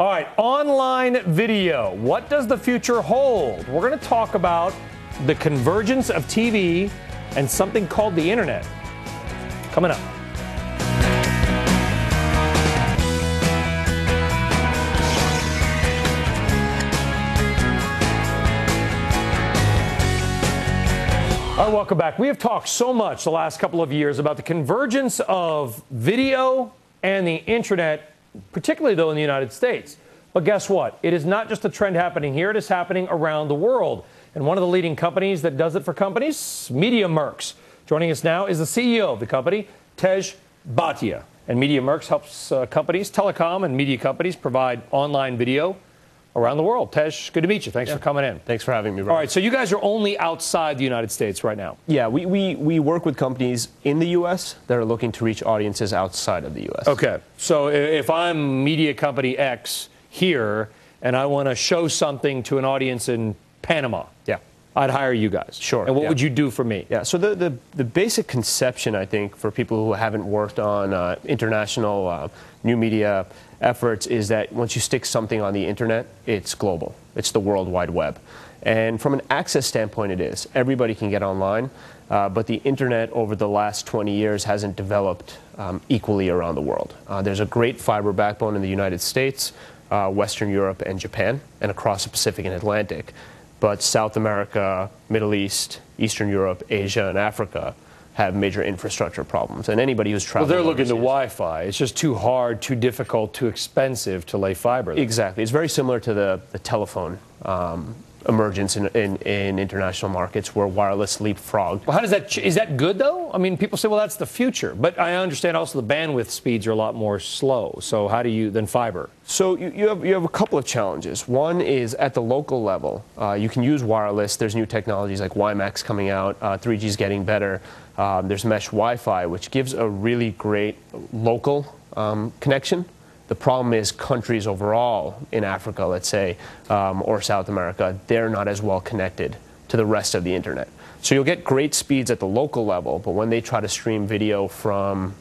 All right, online video. What does the future hold? We're going to talk about the convergence of TV and something called the internet. Coming up. All right, welcome back. We have talked so much the last couple of years about the convergence of video and the internet, particularly, though, in the United States. But guess what? It is not just a trend happening here. It is happening around the world. And one of the leading companies that does it for companies, MediaMerx. Joining us now is the CEO of the company, Tejpaul Bhatia. And MediaMerx helps companies, telecom and media companies, provide online video around the world. Tej, good to meet you. Thanks for coming in. Thanks for having me, Robert. All right, so you guys are only outside the United States right now. Yeah, we work with companies in the U.S. that are looking to reach audiences outside of the U.S. Okay, so if I'm media company X here and I want to show something to an audience in Panama, I'd hire you guys. Sure. And what would you do for me? Yeah, so the basic conception, I think, for people who haven't worked on international new media efforts is that once you stick something on the internet, it's global. It's the World Wide Web. And from an access standpoint, it is. Everybody can get online, but the internet over the last 20 years hasn't developed equally around the world. There's a great fiber backbone in the United States, Western Europe, and Japan, and across the Pacific and Atlantic. But South America, Middle East, Eastern Europe, Asia, and Africa have major infrastructure problems. And anybody who's traveling they're looking to Wi-Fi. It's just too hard, too difficult, too expensive to lay fiber there. Exactly. It's very similar to the telephone emergence in international markets where wireless leapfrogged. Well, how does that, is that good though? I mean, people say, well, that's the future. But I understand also the bandwidth speeds are a lot more slow. So how do you, than fiber? So you have a couple of challenges. One is at the local level, you can use wireless. There's new technologies like WiMAX coming out. 3G is getting better. There's mesh Wi-Fi, which gives a really great local connection. The problem is countries overall in Africa, let's say, or South America, they're not as well connected to the rest of the internet. So you'll get great speeds at the local level, but when they try to stream video from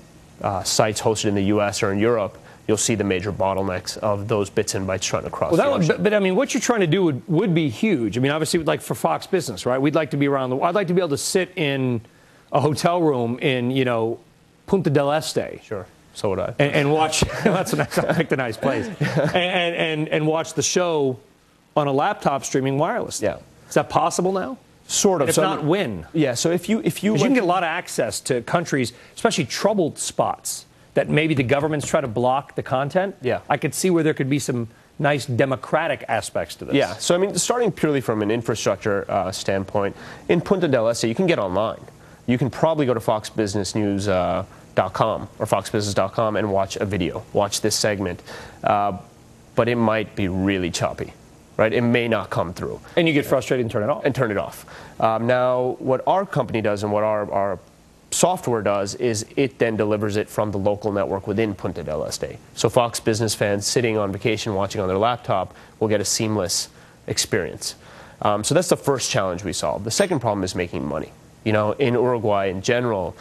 sites hosted in the US or in Europe, you'll see the major bottlenecks of those bits and bytes trying to cross the ocean. But I mean, what you're trying to do would be huge. I mean, obviously, like for Fox Business, right? We'd like to be around the, I'd like to be able to sit in a hotel room in, you know, Punta del Este. Sure. So would I. And watch, that's a nice place. And watch the show on a laptop streaming wirelessly. Yeah. Is that possible now? Sort of. If not, when? Yeah, so if you can get a lot of access to countries, especially troubled spots, that maybe the governments try to block the content. Yeah. I could see where there could be some nice democratic aspects to this. Yeah, so I mean, starting purely from an infrastructure standpoint, in Punta del Este, you can get online. You can probably go to foxbusinessnews.com or foxbusiness.com and watch a video, watch this segment, but it might be really choppy, right? It may not come through. And you get frustrated and turn it off. And turn it off. Now, what our company does and what our software does is it then delivers it from the local network within Punta del Este. So Fox Business fans sitting on vacation watching on their laptop will get a seamless experience. So that's the first challenge we solve. The second problem is making money. You know, in Uruguay in general,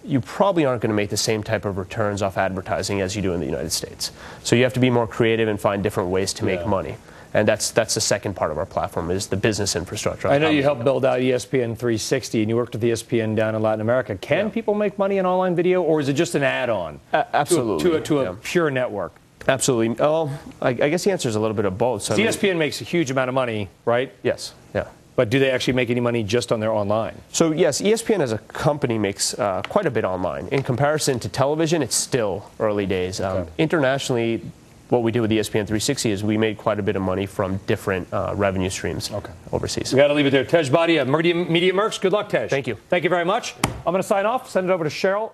you probably aren't going to make the same type of returns off advertising as you do in the United States. So you have to be more creative and find different ways to make money. And that's the second part of our platform is the business infrastructure. I know you helped build out ESPN 360 and you worked with ESPN down in Latin America. Can people make money in online video, or is it just an add-on? Absolutely. To a pure network? Absolutely. Well, I guess the answer is a little bit of both. So ESPN makes a huge amount of money, right? Yes. Yeah. But do they actually make any money just on their online? So yes, ESPN as a company makes quite a bit online. In comparison to television, it's still early days. Internationally, what we do with ESPN 360 is we made quite a bit of money from different revenue streams overseas. We got to leave it there. Tejpaul Bhatia, MediaMerx. Good luck, Tej. Thank you. Thank you very much. I'm going to sign off, send it over to Cheryl.